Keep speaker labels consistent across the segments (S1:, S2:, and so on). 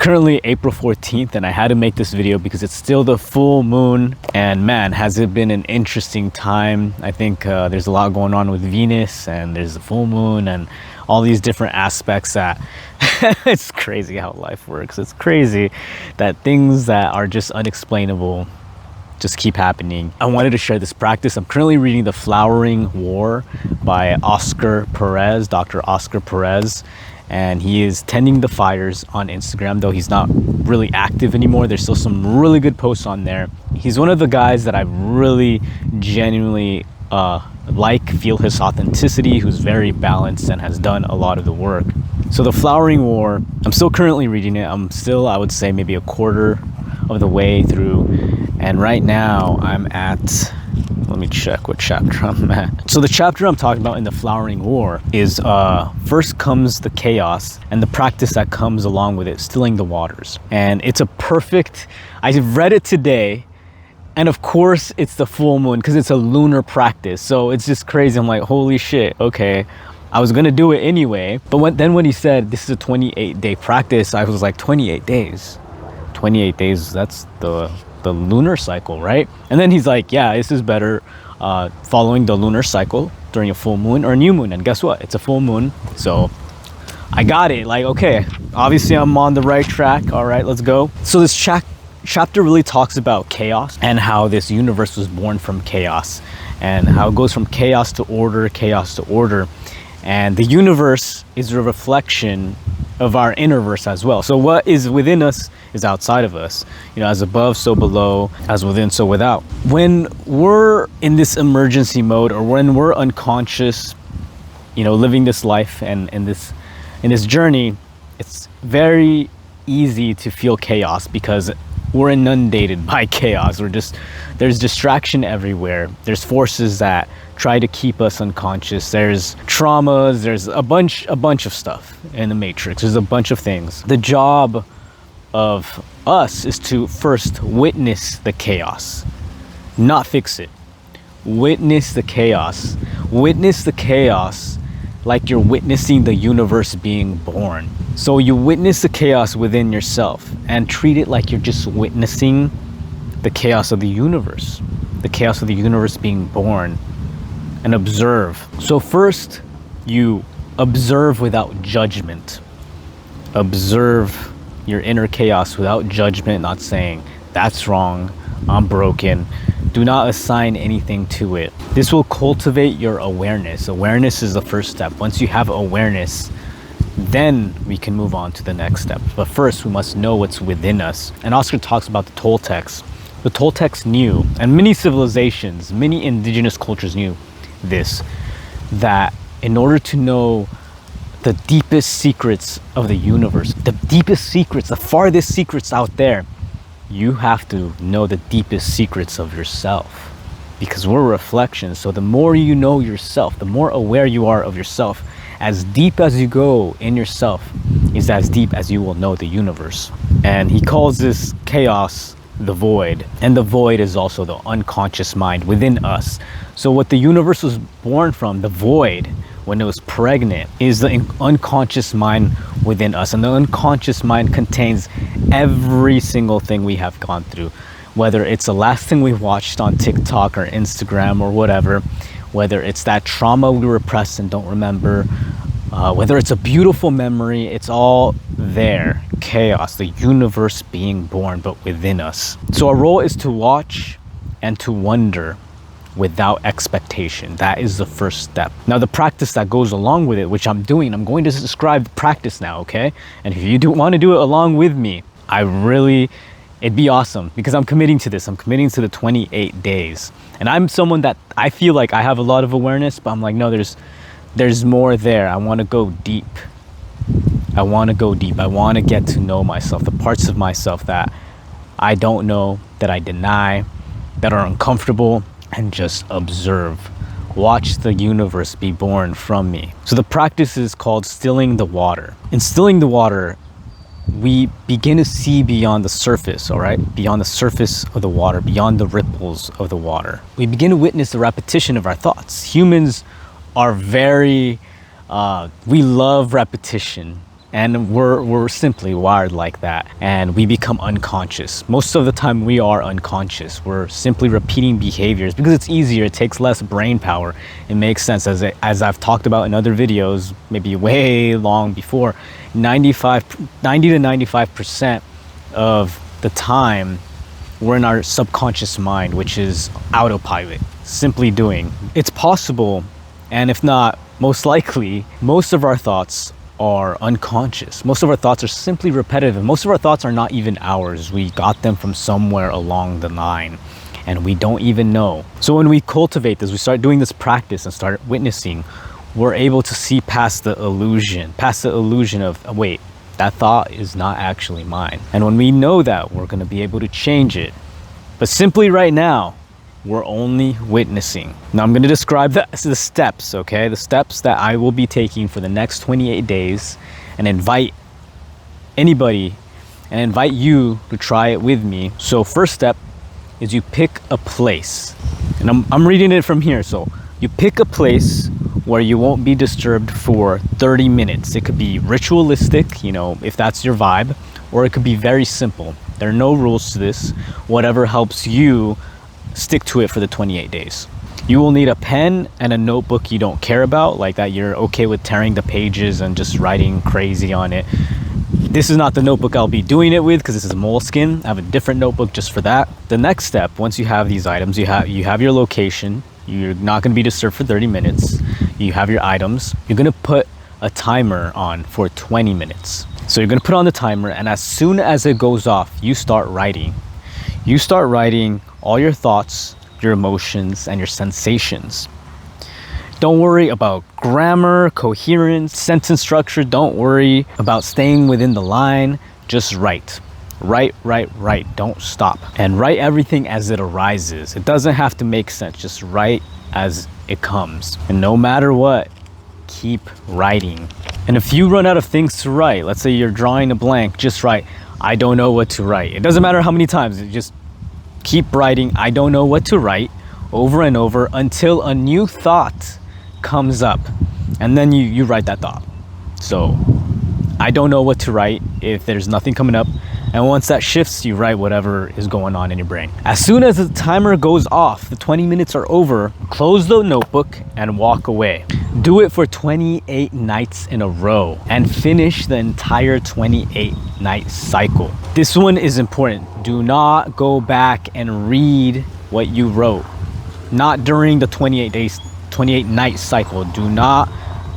S1: currently April 14th and I had to make this video because it's still the full moon, and man, has it been an interesting time. I think there's a lot going on with Venus, and there's the full moon and all these different aspects that it's crazy how life works. It's crazy that things that are just unexplainable just keep happening. I wanted to share this practice. I'm currently reading The Flowering War by Dr. Oscar Perez, and he is tending the fires on Instagram, though he's not really active anymore. There's still some really good posts on there. He's one of the guys that I really genuinely feel his authenticity, who's very balanced and has done a lot of the work. So The Flowering War, I'm still currently reading it. I'm still, I would say, maybe a quarter of the way through, and right now I'm at, let me check what chapter I'm at. So the chapter I'm talking about in The Flowering War is first comes the chaos and the practice that comes along with it, stilling the waters. And it's a perfect, I read it today, and of course it's the full moon because it's a lunar practice. So it's just crazy. I'm like, holy shit, okay. I was gonna do it anyway, but when he said this is a 28-day practice, I was like, 28 days? 28 days, that's the lunar cycle, right? And then he's like, yeah, this is better following the lunar cycle during a full moon or a new moon. And guess what? It's a full moon. So I got it. Like, okay, obviously I'm on the right track. All right, let's go. So this chapter really talks about chaos and how this universe was born from chaos and how it goes from chaos to order, chaos to order. And the universe is a reflection of our innerverse as well. So what is within us is outside of us. You know, as above, so below, as within, so without. When we're in this emergency mode, or when we're unconscious, you know, living this life and in this journey, it's very easy to feel chaos because we're inundated by chaos. There's distraction everywhere. There's forces that try to keep us unconscious. There's traumas. There's a bunch of stuff in the matrix. There's a bunch of things. The job of us is to first witness the chaos, not fix it. Witness the chaos. Witness the chaos like you're witnessing the universe being born. So you witness the chaos within yourself and treat it like you're just witnessing the chaos of the universe being born, and observe. So first, you observe without judgment. Observe your inner chaos without judgment, not saying, that's wrong, I'm broken. Do not assign anything to it. This will cultivate your awareness. Awareness is the first step. Once you have awareness, then we can move on to the next step. But first, we must know what's within us. And Oscar talks about the Toltecs. The Toltecs knew, and many civilizations, many indigenous cultures knew this, that in order to know the deepest secrets of the universe, the deepest secrets, the farthest secrets out there, you have to know the deepest secrets of yourself, because we're reflections. So the more you know yourself, the more aware you are of yourself, as deep as you go in yourself is as deep as you will know the universe. And he calls this chaos the void, and the void is also the unconscious mind within us. So what the universe was born from, the void, when it was pregnant, is the unconscious mind within us. And the unconscious mind contains every single thing we have gone through, whether it's the last thing we watched on TikTok or Instagram or whatever, whether it's that trauma we repressed and don't remember, whether it's a beautiful memory, it's all there. Chaos, the universe being born, but within us. So our role is to watch and to wonder without expectation. That is the first step. Now the practice that goes along with it, which I'm doing, I'm going to describe the practice now, okay? And if you do want to do it along with me, it'd be awesome, because I'm committing to this. I'm committing to the 28 days. And I'm someone that I feel like I have a lot of awareness, but I'm like, no, there's more there. I want to go deep. I want to go deep. I want to get to know myself, the parts of myself that I don't know, that I deny, that are uncomfortable, and just observe. Watch the universe be born from me. So the practice is called stilling the water. In stilling the water, we begin to see beyond the surface, all right? Beyond the surface of the water, beyond the ripples of the water. We begin to witness the repetition of our thoughts. Humans are we love repetition. And we're simply wired like that, and we become unconscious. Most of the time we are unconscious. We're simply repeating behaviors because it's easier, it takes less brain power. It makes sense, as I've talked about in other videos, maybe way long before. 90 to 95% of the time we're in our subconscious mind, which is autopilot, simply doing. It's possible, and if not, most likely, most of our thoughts are unconscious. Most of our thoughts are simply repetitive. Most of our thoughts are not even ours. We got them from somewhere along the line, and we don't even know. So when we cultivate this, we start doing this practice and start witnessing, we're able to see past the illusion of, wait, that thought is not actually mine. And when we know that, we're going to be able to change it. But simply right now, we're only witnessing. Now I'm going to describe the steps, okay? The steps that I will be taking for the next 28 days, and invite anybody and invite you to try it with me. So first step is you pick a place. And I'm reading it from here. So you pick a place where you won't be disturbed for 30 minutes. It could be ritualistic, you know, if that's your vibe, or it could be very simple. There are no rules to this. Whatever helps you stick to it for the 28 days. You will need a pen and a notebook you don't care about, like that you're okay with tearing the pages and just writing crazy on it. This is not the notebook I'll be doing it with because this is Moleskine. I have a different notebook just for that. The next step, once you have these items, you have your location. You're not going to be disturbed for 30 minutes. You have your items. You're going to put a timer on for 20 minutes. So you're going to put on the timer, and as soon as it goes off, you start writing. You start writing all your thoughts, your emotions, and your sensations. Don't worry about grammar, coherence, sentence structure. Don't worry about staying within the line. Just write. Write. Don't stop. And write everything as it arises. It doesn't have to make sense. Just write as it comes. And no matter what, keep writing. And if you run out of things to write, let's say you're drawing a blank, just write, I don't know what to write. It doesn't matter how many times, just keep writing, I don't know what to write, over and over until a new thought comes up. And then you write that thought. So, I don't know what to write if there's nothing coming up. And once that shifts, you write whatever is going on in your brain. As soon as the timer goes off, the 20 minutes are over, close the notebook and walk away. Do it for 28 nights in a row and finish the entire 28-night cycle. This one is important. Do not go back and read what you wrote. Not during the 28-night cycle. Do not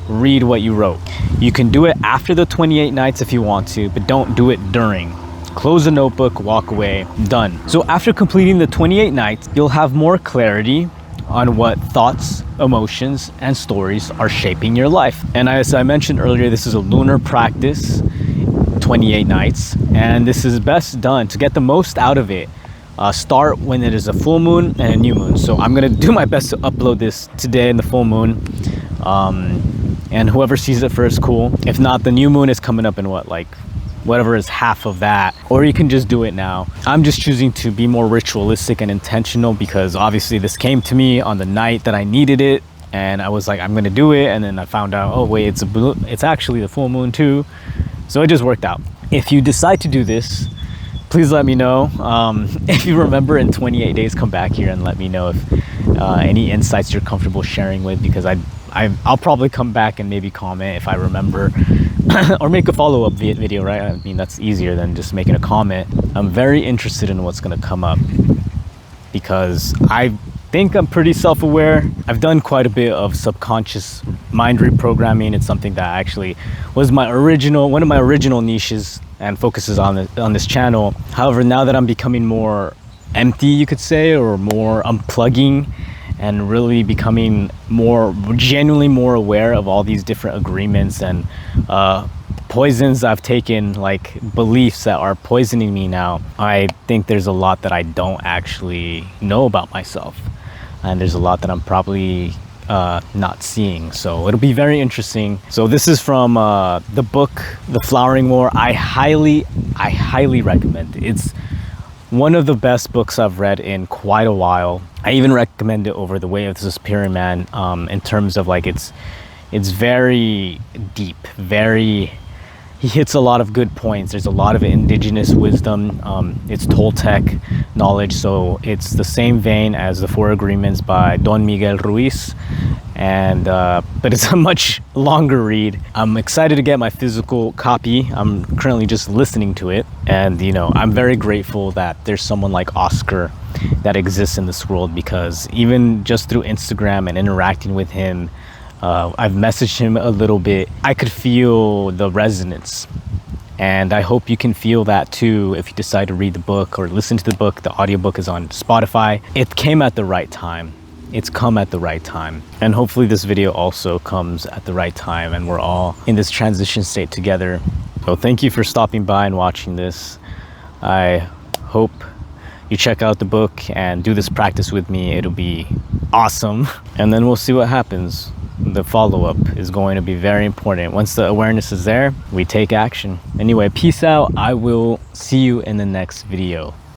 S1: read what you wrote. You can do it after the 28 nights if you want to, but don't do it during. Close the notebook, walk away, done. So after completing the 28 nights, you'll have more clarity on what thoughts, emotions, and stories are shaping your life. And as I mentioned earlier, this is a lunar practice, 28 nights, and this is best done to get the most out of it. Start when it is a full moon and a new moon. So I'm gonna do my best to upload this today in the full moon. And whoever sees it first, cool. If not, the new moon is coming up in whatever is half of that, or you can just do it now. I'm just choosing to be more ritualistic and intentional because obviously this came to me on the night that I needed it, and I was like, I'm gonna do it, and then I found out, oh wait, it's actually the full moon too. So it just worked out. If you decide to do this, please let me know. If you remember in 28 days, come back here and let me know if any insights you're comfortable sharing with, because I'll probably come back and maybe comment if I remember or make a follow-up video, right? I mean, that's easier than just making a comment. I'm very interested in what's gonna come up because I think I'm pretty self-aware. I've done quite a bit of subconscious mind reprogramming. It's something that actually was one of my original niches and focuses on this channel. However, now that I'm becoming more empty, you could say, or more unplugging, and really becoming genuinely more aware of all these different agreements and poisons I've taken, like beliefs that are poisoning me now, I think there's a lot that I don't actually know about myself. And there's a lot that I'm probably not seeing. So it'll be very interesting. So this is from the book, The Flowering War. I highly recommend it. It's one of the best books I've read in quite a while. I even recommend it over The Way of the Superior Man, in terms of like it's very deep, very he hits a lot of good points. There's a lot of indigenous wisdom. It's Toltec knowledge, so it's the same vein as the Four Agreements by Don Miguel Ruiz, and but it's a much longer read. I'm excited to get my physical copy. I'm currently just listening to it, and you know, I'm very grateful that there's someone like Oscar that exists in this world, because even just through Instagram and interacting with him, I've messaged him a little bit. I could feel the resonance, and I hope you can feel that too if you decide to read the book or listen to the book. The audiobook is on Spotify. It came at the right time. It's come at the right time, and hopefully this video also comes at the right time, and we're all in this transition state together. So thank you for stopping by and watching this. I hope you check out the book and do this practice with me. It'll be awesome, and then we'll see what happens. The follow-up is going to be very important. Once the awareness is there, we take action. Anyway, peace out. I will see you in the next video.